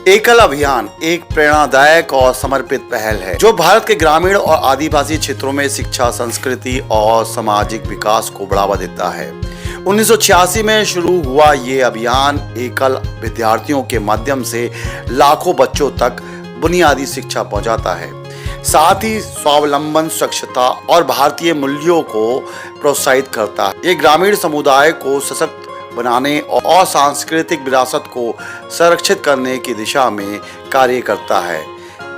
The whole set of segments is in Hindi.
एकल अभियान एक प्रेरणादायक और समर्पित पहल है जो भारत के ग्रामीण और आदिवासी क्षेत्रों में शिक्षा, संस्कृति और सामाजिक विकास को बढ़ावा देता है। 1986 में शुरू हुआ ये अभियान एकल विद्यार्थियों के माध्यम से लाखों बच्चों तक बुनियादी शिक्षा पहुंचाता है, साथ ही स्वावलंबन, स्वच्छता और भारतीय मूल्यों को प्रोत्साहित करता है। ये ग्रामीण समुदाय को सशक्त बनाने और सांस्कृतिक विरासत को संरक्षित करने की दिशा में कार्य करता है,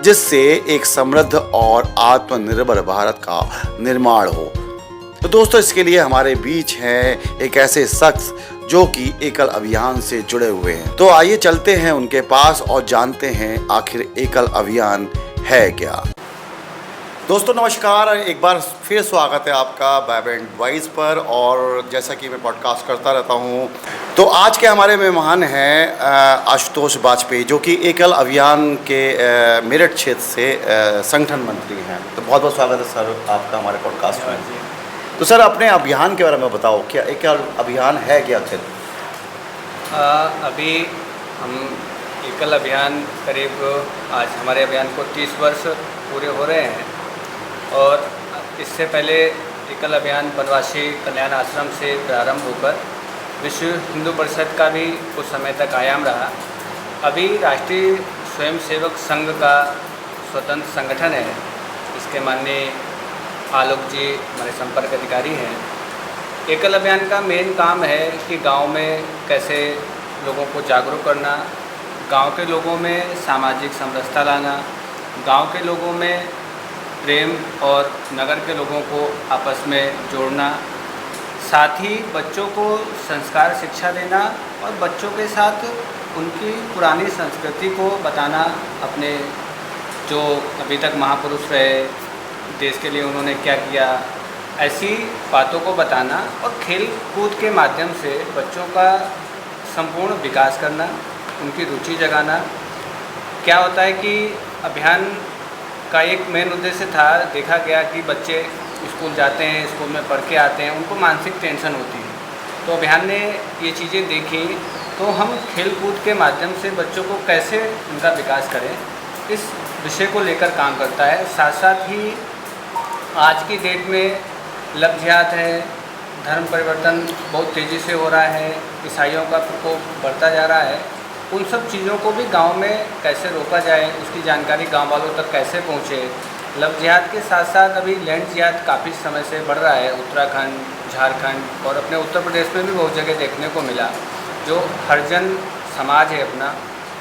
जिससे एक समृद्ध और आत्मनिर्भर भारत का निर्माण हो। तो दोस्तों, इसके लिए हमारे बीच हैं एक ऐसे शख्स जो कि एकल अभियान से जुड़े हुए हैं। तो आइए चलते हैं उनके पास और जानते हैं आखिर एकल अभियान है क्या। दोस्तों नमस्कार, एक बार फिर स्वागत है आपका वाइब्रेंट वॉइस पर। और जैसा कि मैं पॉडकास्ट करता रहता हूं, तो आज के हमारे मेहमान हैं आशुतोष वाजपेयी, जो कि एकल अभियान के मेरठ क्षेत्र से संगठन मंत्री हैं। तो बहुत बहुत स्वागत है सर आपका हमारे पॉडकास्ट में। तो सर, अपने अभियान के बारे में बताओ, क्या एकल अभियान है क्या आखिर? अभी हम एकल अभियान करीब आज हमारे अभियान को 30 वर्ष पूरे हो रहे हैं। और इससे पहले एकल अभियान बनवासी कल्याण आश्रम से प्रारंभ होकर विश्व हिंदू परिषद का भी कुछ समय तक आयाम रहा। अभी राष्ट्रीय स्वयंसेवक संघ का स्वतंत्र संगठन है। इसके माननीय आलोक जी हमारे संपर्क अधिकारी हैं। एकल अभियान का मेन काम है कि गांव में कैसे लोगों को जागरूक करना, गांव के लोगों में सामाजिक समरसता लाना, गांव के लोगों में प्रेम और नगर के लोगों को आपस में जोड़ना, साथ ही बच्चों को संस्कार शिक्षा देना और बच्चों के साथ उनकी पुरानी संस्कृति को बताना, अपने जो अभी तक महापुरुष रहे, देश के लिए उन्होंने क्या किया, ऐसी बातों को बताना और खेल कूद के माध्यम से बच्चों का संपूर्ण विकास करना, उनकी रुचि जगाना। क्या होता है कि अभियान का एक मेन उद्देश्य था, देखा गया कि बच्चे स्कूल जाते हैं, स्कूल में पढ़ के आते हैं, उनको मानसिक टेंशन होती है। तो अभियान ने ये चीज़ें देखी, तो हम खेल कूद के माध्यम से बच्चों को कैसे उनका विकास करें, इस विषय को लेकर काम करता है। साथ साथ ही आज की डेट में लव जिहाद है, धर्म परिवर्तन बहुत तेज़ी से हो रहा है, ईसाइयों का प्रकोप बढ़ता जा रहा है। उन सब चीज़ों को भी गांव में कैसे रोका जाए, उसकी जानकारी गांव वालों तक कैसे पहुंचे। लव जिहाद के साथ साथ अभी लैंड जिहाद काफ़ी समय से बढ़ रहा है। उत्तराखंड, झारखंड और अपने उत्तर प्रदेश में भी बहुत जगह देखने को मिला। जो हरिजन समाज है अपना,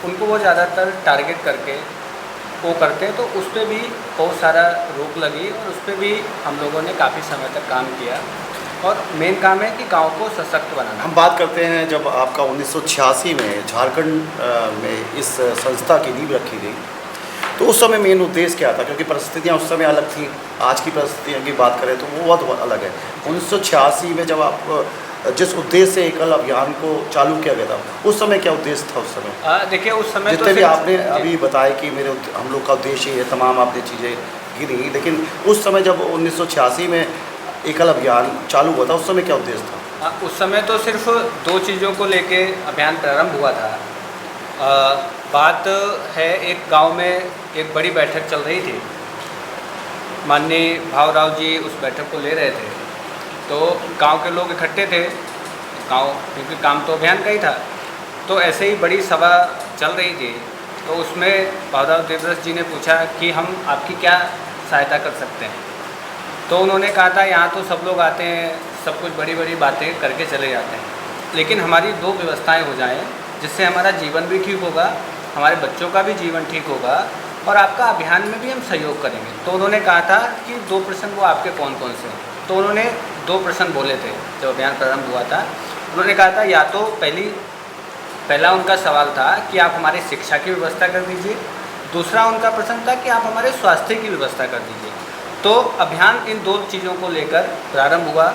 उनको वो ज़्यादातर टारगेट करके वो करते हैं। तो उस पर भी बहुत सारा रोक लगी और उस पर भी हम लोगों ने काफ़ी समय तक काम किया। और मेन काम है कि गांव को सशक्त बनाना। हम बात करते हैं जब आपका 1986 में झारखंड में इस संस्था की नींव रखी गई, तो उस समय मेन उद्देश्य क्या था? क्योंकि परिस्थितियां उस समय अलग थी, आज की परिस्थितियों की बात करें तो वो बहुत अलग है। 1986 में जब आप जिस उद्देश्य से एकल अभियान को चालू किया गया था, उस समय क्या उद्देश्य था उस समय? देखिए, उस समय जितने भी आपने अभी बताया कि हम लोग का उद्देश्य ये तमाम आपने चीज़ें गिनी, लेकिन उस समय जब 1986 में एकल अभियान चालू हुआ था, उस समय क्या उद्देश्य था? उस समय तो सिर्फ 2 चीज़ों को लेके अभियान प्रारंभ हुआ था। बात है, एक गांव में एक बड़ी बैठक चल रही थी, माननीय भावराव जी उस बैठक को ले रहे थे। तो गांव के लोग इकट्ठे थे, गांव क्योंकि काम तो अभियान का ही था। तो ऐसे ही बड़ी सभा चल रही थी, तो उसमें भावराव देवव्रत जी ने पूछा कि हम आपकी क्या सहायता कर सकते हैं। तो उन्होंने कहा था, यहाँ तो सब लोग आते हैं, सब कुछ बड़ी बड़ी बातें करके चले जाते हैं, लेकिन हमारी 2 व्यवस्थाएं हो जाएं, जिससे हमारा जीवन भी ठीक होगा, हमारे बच्चों का भी जीवन ठीक होगा और आपका अभियान में भी हम सहयोग करेंगे। तो उन्होंने कहा था कि 2 प्रश्न वो आपके कौन कौन से हैं। तो उन्होंने 2 प्रश्न बोले थे जब अभियान प्रारंभ हुआ था। उन्होंने कहा था, या तो पहला उनका सवाल था कि आप हमारी शिक्षा की व्यवस्था कर दीजिए, दूसरा उनका प्रश्न था कि आप हमारे स्वास्थ्य की व्यवस्था कर दीजिए। तो अभियान इन 2 चीज़ों को लेकर प्रारंभ हुआ।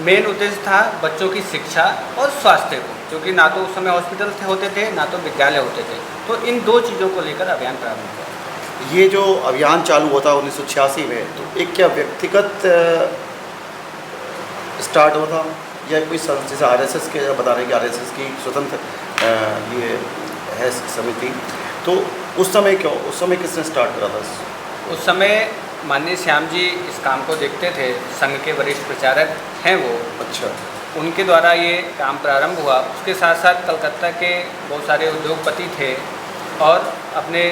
मेन उद्देश्य था बच्चों की शिक्षा और स्वास्थ्य को, क्योंकि ना तो उस समय हॉस्पिटल होते थे, ना तो विद्यालय होते थे। तो इन 2 चीज़ों को लेकर अभियान प्रारंभ हुआ। ये जो अभियान चालू हुआ था 1986 में, तो एक क्या व्यक्तिगत स्टार्ट हुआ था या कोई जैसे RSS के बता रहे हैं कि RSS की स्वतंत्र ये है समिति, तो उस समय क्यों, उस समय किसने स्टार्ट करा था? उस समय माननीय श्याम जी इस काम को देखते थे, संघ के वरिष्ठ प्रचारक हैं वो, अच्छा। उनके द्वारा ये काम प्रारंभ हुआ। उसके साथ साथ कलकत्ता के बहुत सारे उद्योगपति थे और अपने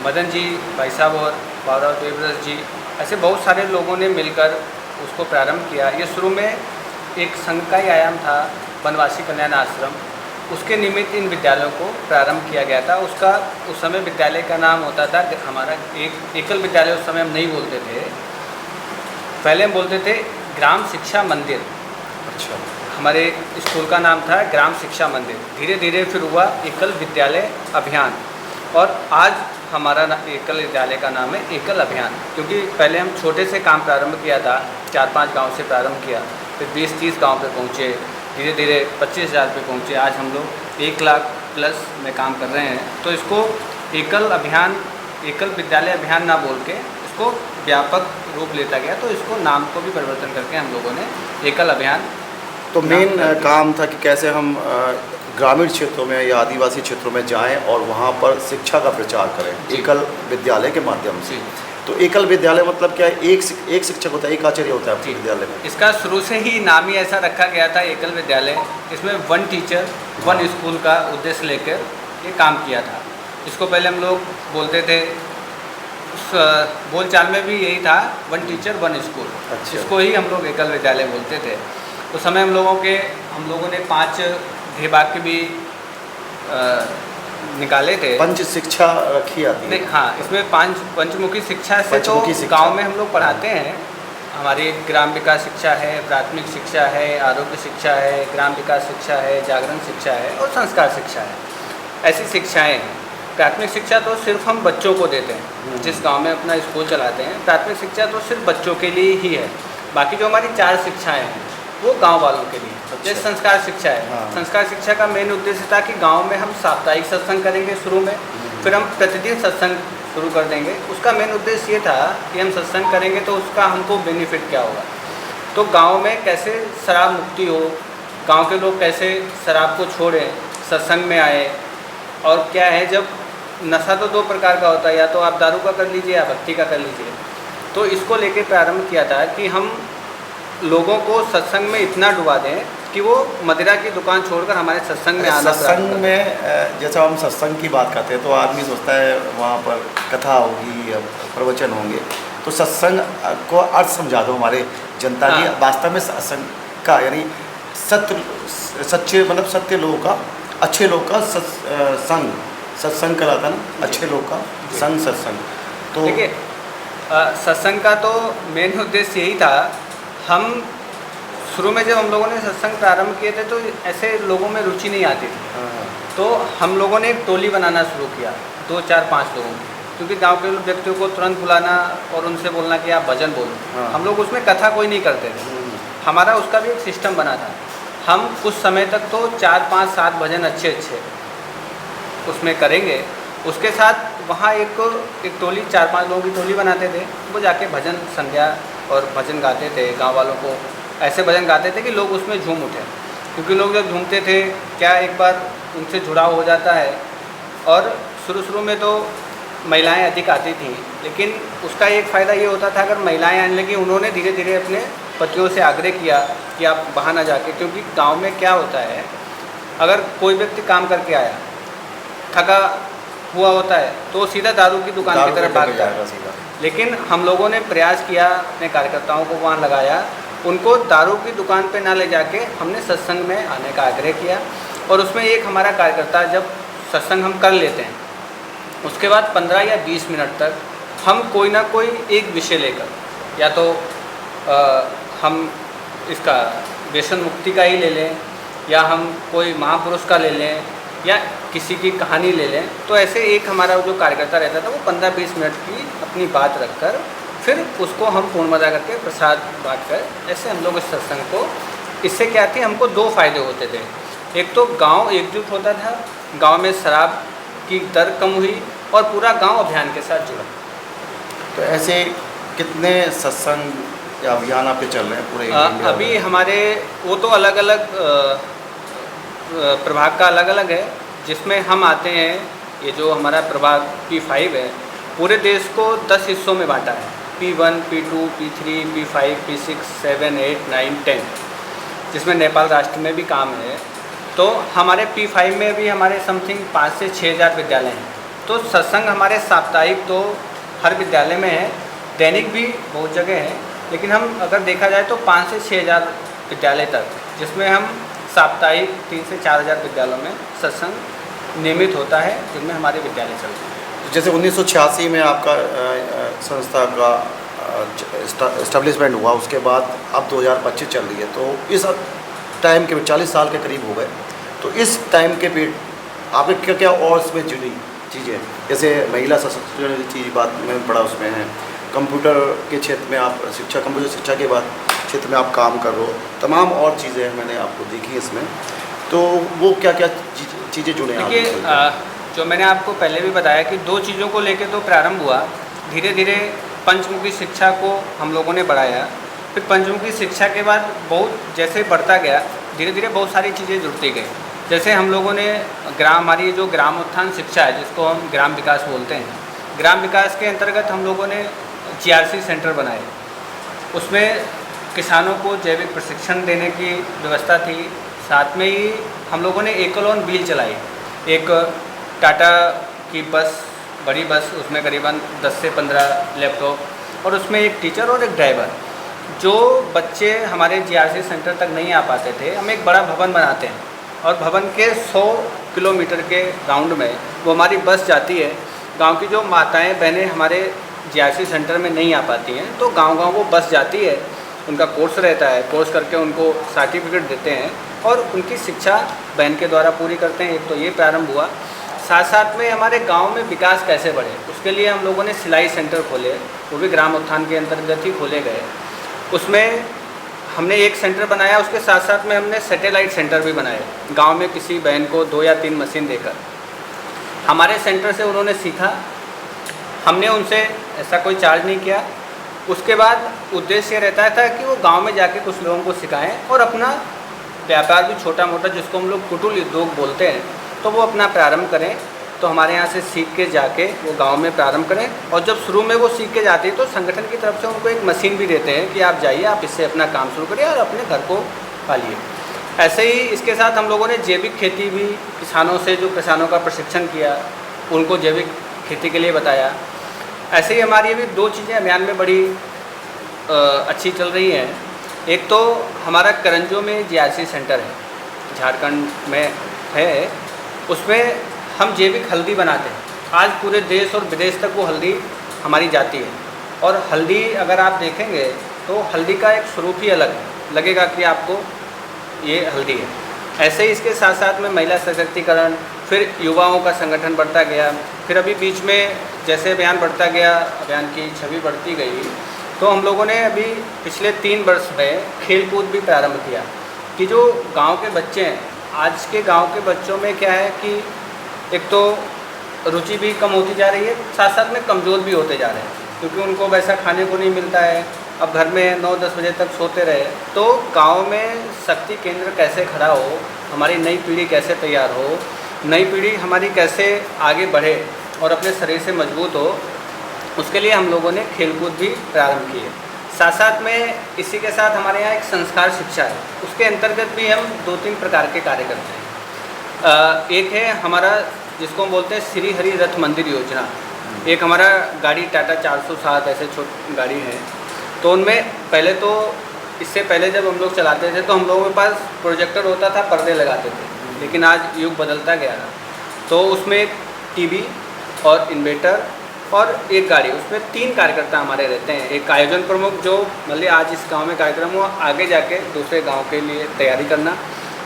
मदन जी भाई साहब और बाबूराव देवव्रत जी, ऐसे बहुत सारे लोगों ने मिलकर उसको प्रारंभ किया। ये शुरू में एक संघ का ही आयाम था, वनवासी कल्याण आश्रम, उसके निमित्त इन विद्यालयों को प्रारंभ किया गया था। उसका उस समय विद्यालय का नाम होता था, हमारा एक एकल विद्यालय उस समय हम नहीं बोलते थे, पहले हम बोलते थे ग्राम शिक्षा मंदिर। अच्छा। हमारे स्कूल का नाम था ग्राम शिक्षा मंदिर। धीरे धीरे फिर हुआ एकल विद्यालय अभियान, और आज हमारा एकल विद्यालय का नाम है एकल अभियान, क्योंकि पहले हम छोटे से काम प्रारंभ किया था, 4-5 गांव से प्रारंभ किया, फिर 20-30 गांव पे पहुँचे, धीरे धीरे 25,000 पे पहुँचे, आज हम लोग 1 लाख प्लस में काम कर रहे हैं। तो इसको एकल अभियान, एकल विद्यालय अभियान ना बोल के इसको व्यापक रूप लेता गया, तो इसको नाम को भी परिवर्तन करके हम लोगों ने एकल अभियान। तो मेन काम था कि कैसे हम ग्रामीण क्षेत्रों में या आदिवासी क्षेत्रों में जाएं और वहाँ पर शिक्षा का प्रचार करें एकल विद्यालय के माध्यम से। तो एकल विद्यालय मतलब क्या है? एक शिक्षक होता है, एक आचार्य होता है आपके विद्यालय में? इसका शुरू से ही नाम ही ऐसा रखा गया था, एकल विद्यालय। इसमें 1 टीचर 1 स्कूल का उद्देश्य लेकर ये काम किया था। इसको पहले हम लोग बोलते थे, उस बोलचाल में भी यही था, 1 टीचर 1 स्कूल। अच्छा। इसको ही हम लोग एकल विद्यालय बोलते थे। उस समय हम लोगों ने 5 ध्येय वाक्य भी निकाले थे। पंच शिक्षा रखी आती है? नहीं, हाँ, इसमें पंचमुखी शिक्षा से तो गांव में हम लोग पढ़ाते हैं। हमारी ग्राम विकास शिक्षा है, प्राथमिक शिक्षा है, आरोग्य शिक्षा है, ग्राम विकास शिक्षा है, जागरण शिक्षा है और संस्कार शिक्षा है, ऐसी शिक्षाएं हैं। प्राथमिक शिक्षा तो सिर्फ हम बच्चों को देते हैं, जिस गांव में अपना स्कूल चलाते हैं, प्राथमिक शिक्षा तो सिर्फ बच्चों के लिए ही है। बाकी जो हमारी 4 शिक्षाएँ हैं वो गांव वालों के लिए। जैसे संस्कार शिक्षा है, हाँ। संस्कार शिक्षा का मेन उद्देश्य था कि गांव में हम साप्ताहिक सत्संग करेंगे शुरू में, फिर हम प्रतिदिन सत्संग शुरू कर देंगे। उसका मेन उद्देश्य ये था कि हम सत्संग करेंगे तो उसका हमको बेनिफिट क्या होगा, तो गांव में कैसे शराब मुक्ति हो, गांव के लोग कैसे शराब को छोड़ें, सत्संग में आए। और क्या है, जब नशा तो 2 प्रकार का होता है, या तो आप दारू का कर लीजिए या भक्ति का कर लीजिए। तो इसको लेके प्रारंभ किया था कि हम लोगों को सत्संग में इतना डुबा दें कि वो मदिरा की दुकान छोड़कर हमारे सत्संग में आना। सत्संग में जैसा हम सत्संग की बात करते हैं तो आदमी सोचता है वहाँ पर कथा होगी या प्रवचन होंगे, तो सत्संग को अर्थ समझा दो हमारे जनता की। हाँ। वास्तव में सत्संग का यानी सच्चे मतलब सत्य लोगों का, अच्छे लोग का संग, सत्संग कराता ना, अच्छे लोग का संग सत्संग। तो देखिए, सत्संग का तो मेन उद्देश्य यही था। हम शुरू में जब हम लोगों ने सत्संग प्रारंभ किए थे तो ऐसे लोगों में रुचि नहीं आती थी, तो हम लोगों ने एक टोली बनाना शुरू किया, 2, 4, 5 लोगों की, क्योंकि गांव के व्यक्तियों को तुरंत बुलाना और उनसे बोलना कि आप भजन बोलो। हम लोग उसमें कथा कोई नहीं करते थे, हमारा उसका भी एक सिस्टम बना था। हम कुछ समय तक तो 4, 5, 7 भजन अच्छे उसमें करेंगे। उसके साथ वहाँ एक टोली, 4-5 लोगों की टोली बनाते थे, वो जाके भजन संध्या और भजन गाते थे। गांव वालों को ऐसे भजन गाते थे कि लोग उसमें झूम उठे, क्योंकि लोग जब झूमते थे, क्या एक बार उनसे जुड़ाव हो जाता है। और शुरू में तो महिलाएं अधिक आती थीं, लेकिन उसका एक फ़ायदा ये होता था, अगर महिलाएं आने लगी, उन्होंने धीरे धीरे अपने पतियों से आग्रह किया कि आप वहाँ ना जाके, क्योंकि गाँव में क्या होता है, अगर कोई व्यक्ति काम करके आया थका हुआ होता है तो सीधा दारू की दुकान की तरफ भागता है। लेकिन हम लोगों ने प्रयास किया, अपने कार्यकर्ताओं को वहाँ लगाया, उनको दारू की दुकान पे ना ले जाके हमने सत्संग में आने का आग्रह किया। और उसमें एक हमारा कार्यकर्ता, जब सत्संग हम कर लेते हैं उसके बाद 15 या 20 मिनट तक हम कोई ना कोई एक विषय लेकर, या तो हम इसका व्यसन मुक्ति का ही ले लें, या हम कोई महापुरुष का ले लें, या किसी की कहानी ले लें। तो ऐसे एक हमारा जो कार्यकर्ता रहता था, वो 15-20 मिनट की अपनी बात रखकर फिर उसको हम पूर्णमदा करके प्रसाद बांटकर, ऐसे हम लोग इस सत्संग को, इससे क्या थी, हमको 2 फायदे होते थे। एक तो गांव एकजुट होता था, गांव में शराब की दर कम हुई और पूरा गांव अभियान के साथ जुड़ा। तो ऐसे कितने सत्संग या अभियान आपके चल रहे हैं पूरे इंडिया में? अभी हमारे वो तो अलग अलग प्रभाग का अलग अलग है, जिसमें हम आते हैं। ये जो हमारा प्रभाग P5 है, पूरे देश को 10 हिस्सों में बांटा है। P1, P2, P3, P5, P6, 7, 8, 9, 10, जिसमें नेपाल राष्ट्र में भी काम है। तो हमारे P5 में भी हमारे समथिंग 5 से 6 हज़ार विद्यालय हैं। तो सत्संग हमारे साप्ताहिक तो हर विद्यालय में है, दैनिक भी बहुत जगह है, लेकिन हम अगर देखा जाए तो 5 से 6 हज़ार विद्यालय तक, जिसमें हम साप्ताहिक 3 से 4 हज़ार विद्यालयों में सत्संग नियमित होता है, जिनमें हमारे विद्यालय चलते हैं। जैसे 1986 में आपका संस्था का इस्टेब्लिशमेंट हुआ, उसके बाद अब 2025 चल रही है, तो इस टाइम के 40 साल के करीब हो गए। तो इस टाइम के पीरियड आपने क्या क्या और इसमें जुड़ी चीज़ें, जैसे महिला सशक्तिकरण की बात में बड़ा उसमें है, कंप्यूटर के क्षेत्र में आप शिक्षा, कंप्यूटर शिक्षा के बाद क्षेत्र में आप काम कर रहे हो, तमाम और चीज़ें मैंने आपको देखी इसमें। तो वो क्या क्या चीज़ें जुड़े हैं? देखिए, जो मैंने आपको पहले भी बताया कि 2 चीज़ों को लेकर तो प्रारंभ हुआ। धीरे धीरे पंचमुखी शिक्षा को हम लोगों ने बढ़ाया। फिर पंचमुखी शिक्षा के बाद बहुत जैसे बढ़ता गया, धीरे धीरे बहुत सारी चीज़ें जुड़ती गई। जैसे हम लोगों ने हमारी जो ग्राम उत्थान शिक्षा है, जिसको हम ग्राम विकास बोलते हैं, ग्राम विकास के अंतर्गत हम लोगों ने GRC सेंटर बनाए। उसमें किसानों को जैविक प्रशिक्षण देने की व्यवस्था थी। साथ में ही हम लोगों ने एकल ऑन व्हील चलाई। एक टाटा की बस, बड़ी बस, उसमें करीबन 10 से 15 लैपटॉप और उसमें एक टीचर और एक ड्राइवर। जो बच्चे हमारे GRC सेंटर तक नहीं आ पाते थे, हम एक बड़ा भवन बनाते हैं और भवन के 100 किलोमीटर के राउंड में वो हमारी बस जाती है। गांव की जो माताएं बहनें हमारे GRC सेंटर में नहीं आ पाती हैं, तो गांव-गांव वो बस जाती है, उनका कोर्स रहता है, कोर्स करके उनको सर्टिफिकेट देते हैं और उनकी शिक्षा बहन के द्वारा पूरी करते हैं। एक तो ये प्रारंभ हुआ। साथ साथ में हमारे गांव में विकास कैसे बढ़े, उसके लिए हम लोगों ने सिलाई सेंटर खोले, वो भी ग्राम उत्थान के अंतर्गत ही खोले गए। उसमें हमने एक सेंटर बनाया, उसके साथ साथ में हमने सैटेलाइट सेंटर भी बनाए। गांव में किसी बहन को 2 या 3 मशीन देकर हमारे सेंटर से उन्होंने सीखा। हमने उनसे ऐसा कोई चार्ज नहीं किया। उसके बाद उद्देश्य रहता था कि वो गांव में जाके कुछ लोगों को सिखाएं और अपना व्यापार भी छोटा मोटा, जिसको हम लोग कुटीर उद्योग बोलते हैं, तो वो अपना प्रारंभ करें। तो हमारे यहाँ से सीख के जाके वो गांव में प्रारंभ करें और जब शुरू में वो सीख के जाते हैं तो संगठन की तरफ से उनको एक मशीन भी देते हैं कि आप जाइए, आप इससे अपना काम शुरू करिए और अपने घर को पालिए। ऐसे ही इसके साथ हम लोगों ने जैविक खेती भी किसानों से, जो किसानों का प्रशिक्षण किया, उनको जैविक खेती के लिए बताया। ऐसे ही हमारी अभी 2 चीज़ें अभियान में बड़ी अच्छी चल रही हैं। एक तो हमारा करंजो में GRC सेंटर है, झारखंड में है, उसमें हम जैविक हल्दी बनाते हैं। आज पूरे देश और विदेश तक वो हल्दी हमारी जाती है और हल्दी अगर आप देखेंगे तो हल्दी का एक स्वरूप ही अलग है, लगेगा कि आपको ये हल्दी है। ऐसे ही इसके साथ साथ में महिला सशक्तिकरण, फिर युवाओं का संगठन बढ़ता गया। फिर अभी बीच में जैसे अभियान बढ़ता गया, अभियान की छवि बढ़ती गई, तो हम लोगों ने अभी पिछले 3 वर्ष में खेलकूद भी प्रारंभ किया कि जो गांव के बच्चे हैं, आज के गांव के बच्चों में क्या है कि एक तो रुचि भी कम होती जा रही है, साथ साथ में कमज़ोर भी होते जा रहे हैं, क्योंकि उनको वैसा खाने को नहीं मिलता है। अब घर में 9-10 बजे तक सोते रहे, तो गांव में शक्ति केंद्र कैसे खड़ा हो, हमारी नई पीढ़ी कैसे तैयार हो, नई पीढ़ी हमारी कैसे आगे बढ़े और अपने शरीर से मजबूत हो, उसके लिए हम लोगों ने खेलकूद भी प्रारंभ किए। साथ साथ में इसी के साथ हमारे यहाँ एक संस्कार शिक्षा है, उसके अंतर्गत भी हम 2-3 प्रकार के कार्य करते हैं। एक है हमारा, जिसको हम बोलते हैं श्री हरि रथ मंदिर योजना। एक हमारा गाड़ी टाटा 407 ऐसे छोटी गाड़ी है, तो उनमें पहले तो इससे पहले जब हम लोग चलाते थे तो हम लोगों के पास प्रोजेक्टर होता था, पर्दे लगाते थे, लेकिन आज युग बदलता गया, तो उसमें एक टीवी और इन्वर्टर और एक गाड़ी, उसमें 3 कार्यकर्ता हमारे रहते हैं। एक आयोजन प्रमुख, जो मतलब आज इस गांव में कार्यक्रम हुआ, आगे जाके दूसरे गांव के लिए तैयारी करना,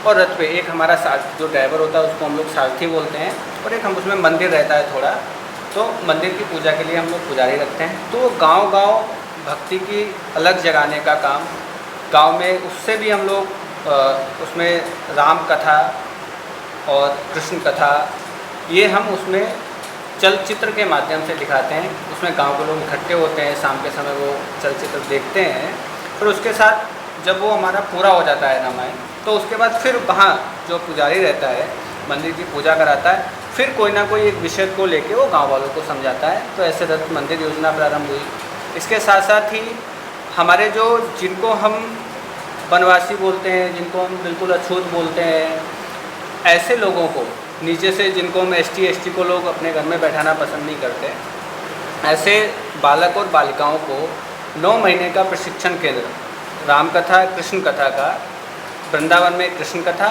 और रथ पे एक हमारा साथ जो ड्राइवर होता है उसको हम लोग सारथी बोलते हैं, और एक हम उसमें मंदिर रहता है थोड़ा, तो मंदिर की पूजा के लिए हम लोग पुजारी रखते हैं। तो गांव-गांव भक्ति की अलग जगाने का काम गांव में, उससे भी हम लोग उसमें राम कथा और कृष्ण कथा, ये हम उसमें चलचित्र के माध्यम से दिखाते हैं। उसमें गांव के लोग इकट्ठे होते हैं, शाम के समय वो चलचित्र देखते हैं। फिर उसके साथ जब वो हमारा पूरा हो जाता है रामायण, तो उसके बाद फिर वहाँ जो पुजारी रहता है मंदिर की पूजा कराता है, फिर कोई ना कोई एक विषय को लेके वो गांव वालों को समझाता है। तो ऐसे रथ मंदिर योजना प्रारंभ हुई। इसके साथ साथ ही हमारे जो जिनको हम वनवासी बोलते हैं, जिनको हम बिल्कुल अछूत बोलते हैं, ऐसे लोगों को नीचे से, जिनको हम ST को लोग अपने घर में बैठाना पसंद नहीं करते, ऐसे बालक और बालिकाओं को 9 महीने का प्रशिक्षण केंद्र, रामकथा कृष्ण कथा का वृंदावन में कृष्ण कथा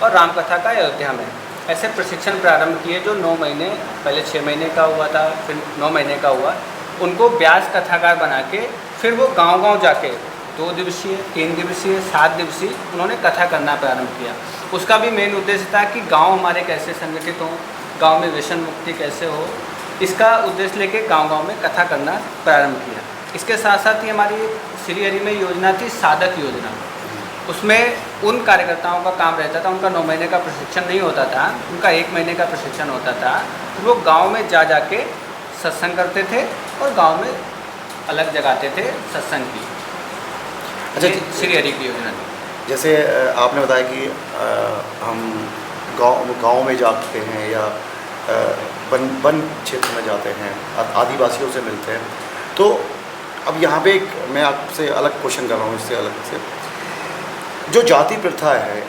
और राम कथा का अयोध्या में, ऐसे प्रशिक्षण प्रारंभ किए जो 9 महीने, पहले 6 महीने का हुआ था, फिर 9 महीने का हुआ। उनको व्यास कथाकार बना के फिर वो गांव-गांव जाके 2 दिवसीय, 3 दिवसीय, 7 दिवसीय उन्होंने कथा करना प्रारंभ किया। उसका भी मेन उद्देश्य था कि गांव हमारे कैसे संगठित हों, गांव में व्यसन मुक्ति कैसे हो, इसका उद्देश्य लेके गांव-गांव में कथा करना प्रारंभ किया। इसके साथ साथ ही हमारी श्री हरि में योजना थी साधक योजना। उसमें उन कार्यकर्ताओं का काम रहता था, उनका 9 महीने का प्रशिक्षण नहीं होता था, उनका 1 महीने का प्रशिक्षण होता था। तो वो गाँव में जा के सत्संग करते थे और गांव में अलग जगाते थे सत्संग की। अच्छा, श्री हरि की योजना थी। जैसे आपने बताया कि हम गांव में जाते हैं या वन क्षेत्र में जाते हैं, आदिवासियों से मिलते हैं। तो अब यहाँ पे एक मैं आपसे अलग क्वेश्चन कर रहा हूँ, इससे अलग से, जो जाति प्रथा है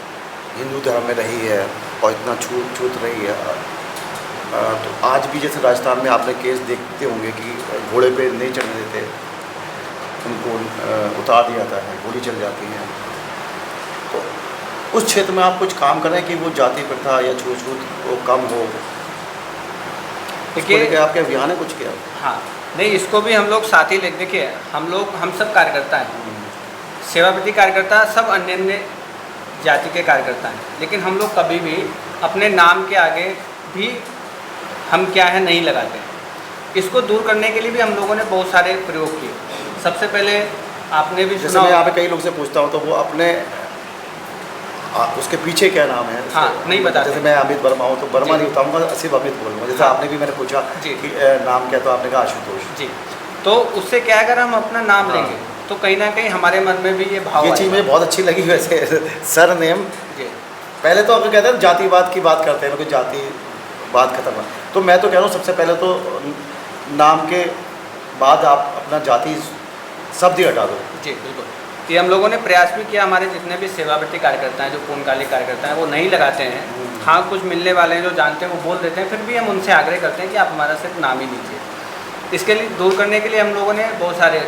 हिंदू धर्म में रही है और इतना छूत रही है, तो आज भी जैसे राजस्थान में आपने केस देखते होंगे कि घोड़े पे नहीं चढ़ने देते, उनको उतार दिया जाता है, गोली चल जाती है। तो उस क्षेत्र में आप कुछ काम कर रहे हैं कि वो जाति प्रथा या छूत वो कम हो? देखिए आपके अभियान है कुछ किया? हाँ, नहीं, इसको भी हम लोग साथ ही लेके, देखिए हम सब कार्यकर्ता हैं, सेवाप्रति कार्यकर्ता, सब अन्य अन्य जाति के कार्यकर्ता हैं, लेकिन हम लोग कभी भी अपने नाम के आगे भी हम क्या है नहीं लगाते। इसको दूर करने के लिए भी हम लोगों ने बहुत सारे प्रयोग किए। सबसे पहले आपने भी जैसे मैं यहाँ पे कई लोग से पूछता हूँ तो वो अपने उसके पीछे क्या नाम है, हाँ, नहीं बताते। जैसे मैं अमित वर्मा हूँ तो वर्मा नहीं बताऊँगा, सिर्फ अमित बोलूँगा। जैसे आपने भी मैंने पूछा कि नाम क्या, तो आपने कहा आशुतोष जी। तो उससे क्या है, अगर हम अपना नाम लेंगे तो कहीं ना कहीं हमारे मन में भी ये भाव, ये चीज़ मुझे बहुत अच्छी लगी। वैसे सर नेम जी, पहले तो अगर कहते हैं जातिवाद की बात करते हैं, क्योंकि जातिवाद खत्म है, तो मैं तो कह रहा हूँ सबसे पहले तो नाम के बाद आप अपना जाति शब्द ही हटा दो। जी बिल्कुल, ये हम लोगों ने प्रयास भी किया। हमारे जितने भी सेवावर्ती कार्यकर्ता हैं, जो पूर्णकालिक कार्यकर्ता हैं, वो नहीं लगाते हैं। हाँ, कुछ मिलने वाले हैं जो जानते हैं वो बोल देते हैं, फिर भी हम उनसे आग्रह करते हैं कि आप हमारा सिर्फ नाम ही लीजिए। इसके लिए दूर करने के लिए हम लोगों ने बहुत सारे,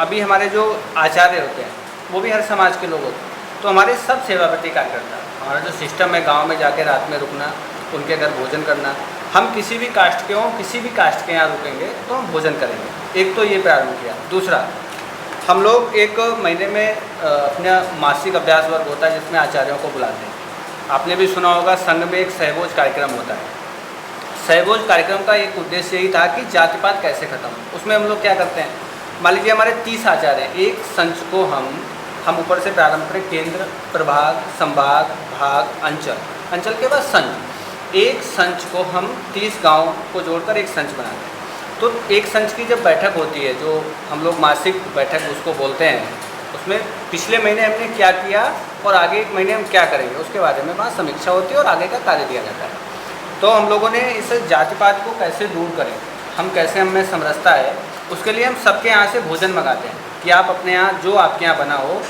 अभी हमारे जो आचार्य होते हैं वो भी हर समाज के लोग होते हैं, तो हमारे सब सेवावर्ती कार्यकर्ता, हमारा जो सिस्टम है गाँव में जाके रात में रुकना, उनके घर भोजन करना, हम किसी भी कास्ट के हों, किसी भी कास्ट के यहाँ रुकेंगे तो हम भोजन करेंगे। एक तो ये प्रारंभ किया। दूसरा, हम लोग 1 महीने में अपना मासिक अभ्यास वर्ग होता है जिसमें आचार्यों को बुलाते हैं। आपने भी सुना होगा, संघ में एक सहभोज कार्यक्रम होता है। सहभोज कार्यक्रम का एक उद्देश्य यही था कि जातिपात कैसे खत्म हो। उसमें हम लोग क्या करते हैं, मान लीजिए हमारे 30 आचार्य हैं, एक संच को हम ऊपर से प्रारंभ करें, केंद्र, प्रभाग, संभाग, भाग, अंचल के बाद संच। एक संच को हम 30 गाँव को जोड़कर एक संच बनाते हैं। तो एक संच की जब बैठक होती है, जो हम लोग मासिक बैठक उसको बोलते हैं, उसमें पिछले महीने हमने क्या किया और आगे 1 महीने हम क्या करेंगे उसके बारे में वहाँ समीक्षा होती है और आगे का कार्य दिया जाता है। तो हम लोगों ने इस जातिपात को कैसे दूर करें, हम कैसे हमें समरसता है, उसके लिए हम सबके यहाँ से भोजन मंगाते हैं कि आप अपने यहाँ जो आपके यहाँ बना हो,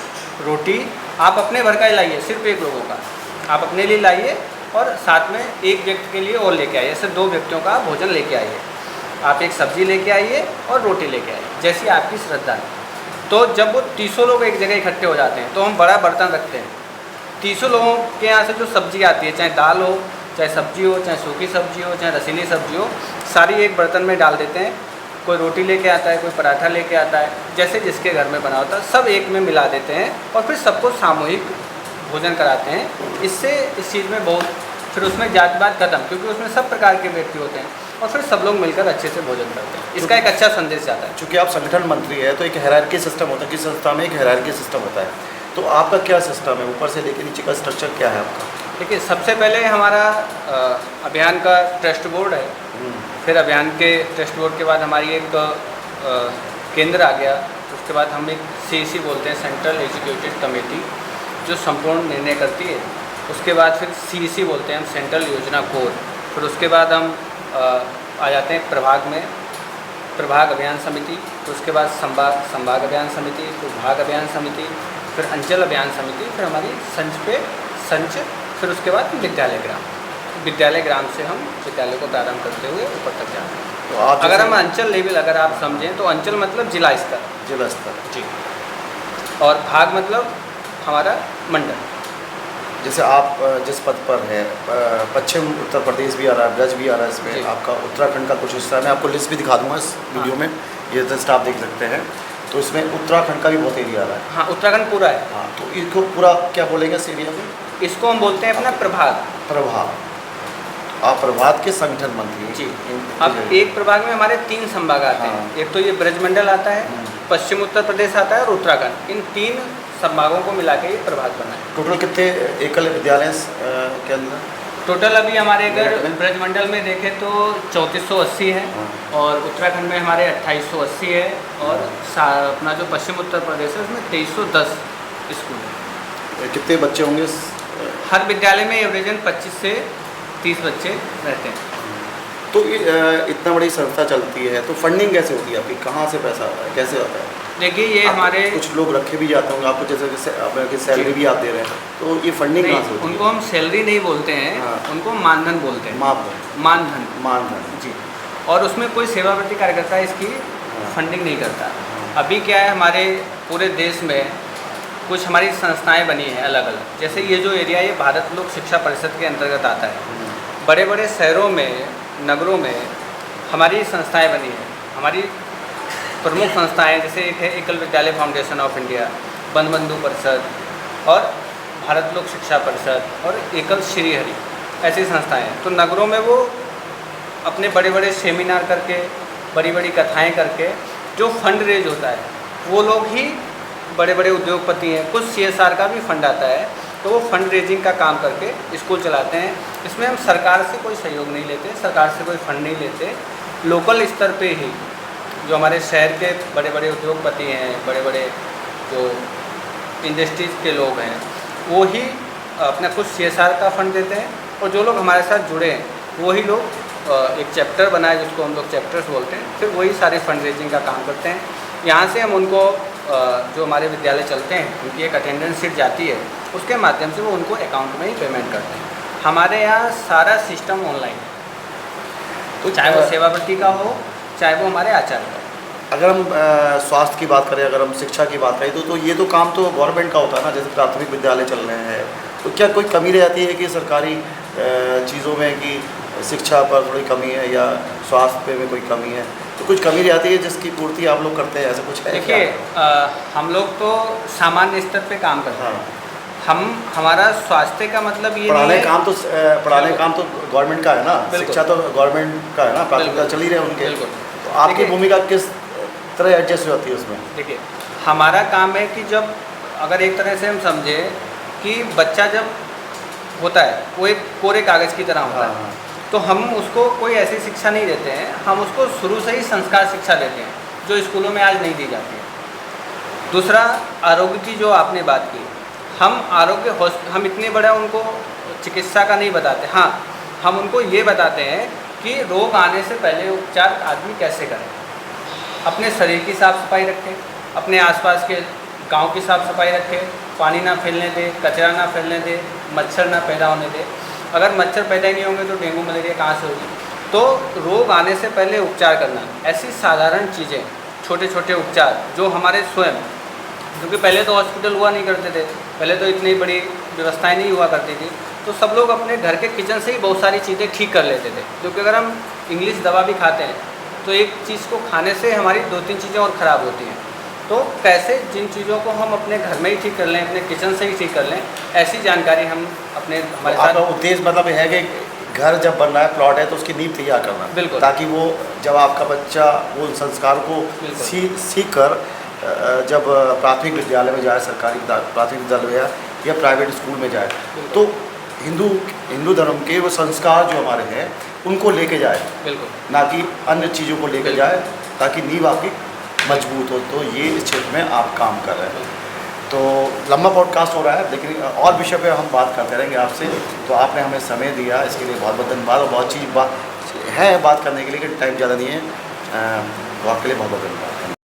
रोटी आप अपने भर का ही लाइए, सिर्फ 1 लोगों का आप अपने लिए लाइए और साथ में 1 व्यक्ति के लिए और लेके आइए, ऐसे 2 व्यक्तियों का भोजन लेके आइए। आप एक सब्जी लेके आइए और रोटी लेके आइए, जैसी आपकी श्रद्धा है। तो जब वो 300 लोग एक जगह इकट्ठे हो जाते हैं तो हम बड़ा बर्तन रखते हैं। 300 लोगों के यहाँ से जो सब्जी आती है, चाहे दाल हो, चाहे सब्जी हो, चाहे सूखी सब्जी हो, चाहे रसीली सब्जी हो, सारी एक बर्तन में डाल देते हैं। कोई रोटी लेके आता है, कोई पराठा लेके आता है, जैसे जिसके घर में बना होता है, सब एक में मिला देते हैं और फिर सबको सामूहिक भोजन कराते हैं। इससे इस चीज़ में बहुत, फिर उसमें जातिवाद खत्म, क्योंकि उसमें सब प्रकार के व्यक्ति होते हैं और फिर सब लोग मिलकर अच्छे से भोजन करते हैं। इसका एक अच्छा संदेश जाता है। चूँकि आप संगठन मंत्री है तो एक हायरार्की सिस्टम होता है, किस संस्था में एक हायरार्की सिस्टम होता है, तो आपका क्या सिस्टम है, ऊपर से लेकर नीचे का स्ट्रक्चर क्या है आपका? देखिए, सबसे पहले हमारा अभियान का ट्रस्ट बोर्ड है, फिर अभियान के ट्रस्ट बोर्ड के बाद हमारी एक केंद्र आ गया, उसके बाद हम एक CEC बोलते हैं, सेंट्रल एग्जीक्यूटिव कमेटी, जो संपूर्ण निर्णय करती है। उसके बाद फिर CEC बोलते हैं हम, सेंट्रल योजना कोर। फिर उसके बाद हम आ जाते हैं प्रभाग में, प्रभाग अभियान समिति। फिर उसके बाद संभाग अभियान समिति, फिर भाग अभियान समिति, फिर अंचल अभियान समिति, फिर हमारी संच, फिर उसके बाद विद्यालय ग्राम से हम विद्यालय को प्रारंभ करते हुए ऊपर तक जाते हैं। तो आप अगर हम अंचल लेवल अगर आप समझें तो अंचल मतलब जिला स्तर जी, और भाग मतलब हमारा मंडल। जैसे आप जिस पद पर हैं, पश्चिम उत्तर प्रदेश भी आ रहा है, ब्रज भी आ रहा है, जी। इसमें आपका उत्तराखंड का कुछ हिस्सा है। मैं आपको लिस्ट भी दिखा दूंगा इस वीडियो में, ये जस्ट आप देख सकते हैं। तो इसमें उत्तराखंड का भी बहुत एरिया आ रहा है। हाँ, उत्तराखंड पूरा है। हाँ, तो इसको पूरा क्या बोलेंगे इस एरिया में? इसको हम बोलते हैं अपना प्रभाग। आप प्रभाग के संगठन मंत्री जी। अब एक प्रभाग में हमारे 3 संभाग आते हैं। हाँ। एक तो ये ब्रजमंडल आता है, पश्चिम उत्तर प्रदेश आता है और उत्तराखंड। इन 3 संभागों को मिला के ये प्रभाग बना है। टोटल कितने एकल विद्यालय के अंदर? टोटल अभी हमारे अगर ब्रजमंडल में देखें तो 3480 है, और उत्तराखंड में हमारे 2880 है, और अपना जो पश्चिम उत्तर प्रदेश है उसमें 2310 स्कूल है। कितने बच्चे होंगे? हर विद्यालय में एवरेजन 25 से 30 बच्चे रहते हैं। तो इतना बड़ी संस्था चलती है, तो फंडिंग कैसे होती है आपकी? कहाँ से पैसा आता है, कैसे आता है? देखिए, ये हमारे कुछ लोग रखे भी जाते होंगे आपको, जैसे आपकी सैलरी भी आप दे रहे हैं, तो ये फंडिंग कहाँ से होती है? उनको हम सैलरी नहीं बोलते हैं। हाँ। उनको मानधन बोलते हैं। मानधन जी। और उसमें कोई सेवावर्ती कार्यकर्ता इसकी फंडिंग नहीं करता। अभी क्या है, हमारे पूरे देश में कुछ हमारी संस्थाएं बनी हैं अलग अलग। जैसे ये जो एरिया, ये भारत लोक शिक्षा परिषद के अंतर्गत आता है। बड़े बड़े शहरों में, नगरों में हमारी संस्थाएं बनी हैं। हमारी प्रमुख संस्थाएं जैसे एक है एकल विद्यालय फाउंडेशन ऑफ इंडिया, बनबंधु परिषद, और भारत लोक शिक्षा परिषद, और एकल श्रीहरि, ऐसी संस्थाएं हैं। तो नगरों में वो अपने बड़े बड़े सेमिनार करके, बड़ी बड़ी कथाएं करके जो फंड रेज होता है, वो लोग ही बड़े बड़े उद्योगपति हैं। कुछ CSR का भी फंड आता है, तो वो फंड रेजिंग का काम करके स्कूल चलाते हैं। इसमें हम सरकार से कोई सहयोग नहीं लेते, सरकार से कोई फंड नहीं लेते। लोकल स्तर पे ही जो हमारे शहर के बड़े बड़े उद्योगपति हैं, बड़े बड़े जो इंडस्ट्रीज़ के लोग हैं, वो ही अपना कुछ CSR का फंड देते हैं। और जो लोग हमारे साथ जुड़े हैं, वही लोग एक चैप्टर बनाए जिसको हम लोग चैप्टर्स बोलते हैं, फिर वही सारे फंड रेजिंग का काम करते हैं। यहाँ से हम उनको जो हमारे विद्यालय चलते हैं, उनकी एक अटेंडेंस शीट जाती है, उसके माध्यम से वो उनको अकाउंट में ही पेमेंट करते हैं। हमारे यहाँ सारा सिस्टम ऑनलाइन है, तो चाहे वो सेवावर्ती का हो, चाहे वो हमारे आचार्य का हो। अगर हम स्वास्थ्य की बात करें, अगर हम शिक्षा की बात करें, तो ये तो काम तो गवर्नमेंट का होता है ना। जैसे प्राथमिक विद्यालय चल रहे हैं, तो क्या कोई कमी रह जाती है कि सरकारी चीज़ों में कि शिक्षा पर थोड़ी कमी है, या स्वास्थ्य में कोई कमी है? तो कुछ कमी रहती है जिसकी पूर्ति आप लोग करते हैं, ऐसा कुछ है? देखिए, हम लोग तो सामान्य स्तर पे काम करते हैं। हमारा स्वास्थ्य का मतलब ये पढ़ाने नहीं है। पढ़ाने काम तो गवर्नमेंट का है ना, शिक्षा तो गवर्नमेंट का है ना, प्राथमिकता चल ही रहे हैं उनके। तो आपकी भूमिका किस तरह एडजस्ट होती है उसमें? देखिए, हमारा काम है कि जब अगर एक तरह से हम समझे कि बच्चा जब होता है, वो एक कोरे कागज़ की तरह होता है, तो हम उसको कोई ऐसी शिक्षा नहीं देते हैं। हम उसको शुरू से ही संस्कार शिक्षा देते हैं, जो स्कूलों में आज नहीं दी जाती है। दूसरा, आरोग्य की जो आपने बात की, हम इतने बड़ा उनको चिकित्सा का नहीं बताते। हाँ, हम उनको ये बताते हैं कि रोग आने से पहले उपचार आदमी कैसे करें। अपने शरीर की साफ़ सफाई रखें, अपने आसपास के गांव की साफ़ सफाई रखें, पानी ना फैलने दे, कचरा ना फैलने दे, मच्छर ना पैदा होने दे। अगर मच्छर पैदा ही नहीं होंगे तो डेंगू मलेरिया कहाँ से होगी? तो रोग आने से पहले उपचार करना, ऐसी साधारण चीज़ें, छोटे छोटे उपचार जो हमारे स्वयं, क्योंकि पहले तो हॉस्पिटल हुआ नहीं करते थे, पहले तो इतनी बड़ी व्यवस्थाएं नहीं हुआ करती थी, तो सब लोग अपने घर के किचन से ही बहुत सारी चीज़ें ठीक कर लेते थे। क्योंकि अगर हम इंग्लिश दवा भी खाते हैं तो एक चीज़ को खाने से हमारी 2-3 चीज़ें और ख़राब होती हैं। तो कैसे जिन चीज़ों को हम अपने घर में ही ठीक कर लें, अपने किचन से ही ठीक कर लें, ऐसी जानकारी हम हमारे साथ। आपका उद्देश्य मतलब है कि घर जब बन रहा है, प्लॉट है, तो उसकी नींव तैयार करना, बिल्कुल, ताकि वो जब आपका बच्चा वो संस्कार को सीख कर जब प्राथमिक विद्यालय में जाए, सरकारी प्राथमिक विद्यालय या प्राइवेट स्कूल में जाए, तो हिंदू धर्म के वो संस्कार जो हमारे हैं उनको लेके जाए, बिल्कुल, ना कि अन्य चीज़ों को लेके जाए, ताकि नींव आपकी मजबूत हो। तो ये इस क्षेत्र में आप काम कर रहे हैं। तो लंबा पॉडकास्ट हो रहा है, लेकिन और विषय पे हम बात करते रहेंगे आपसे। तो आपने हमें समय दिया, इसके लिए बहुत बहुत धन्यवाद। और बहुत चीज़ बात है बात करने के लिए, लेकिन टाइम ज़्यादा नहीं है। तो आपके लिए बहुत बहुत धन्यवाद।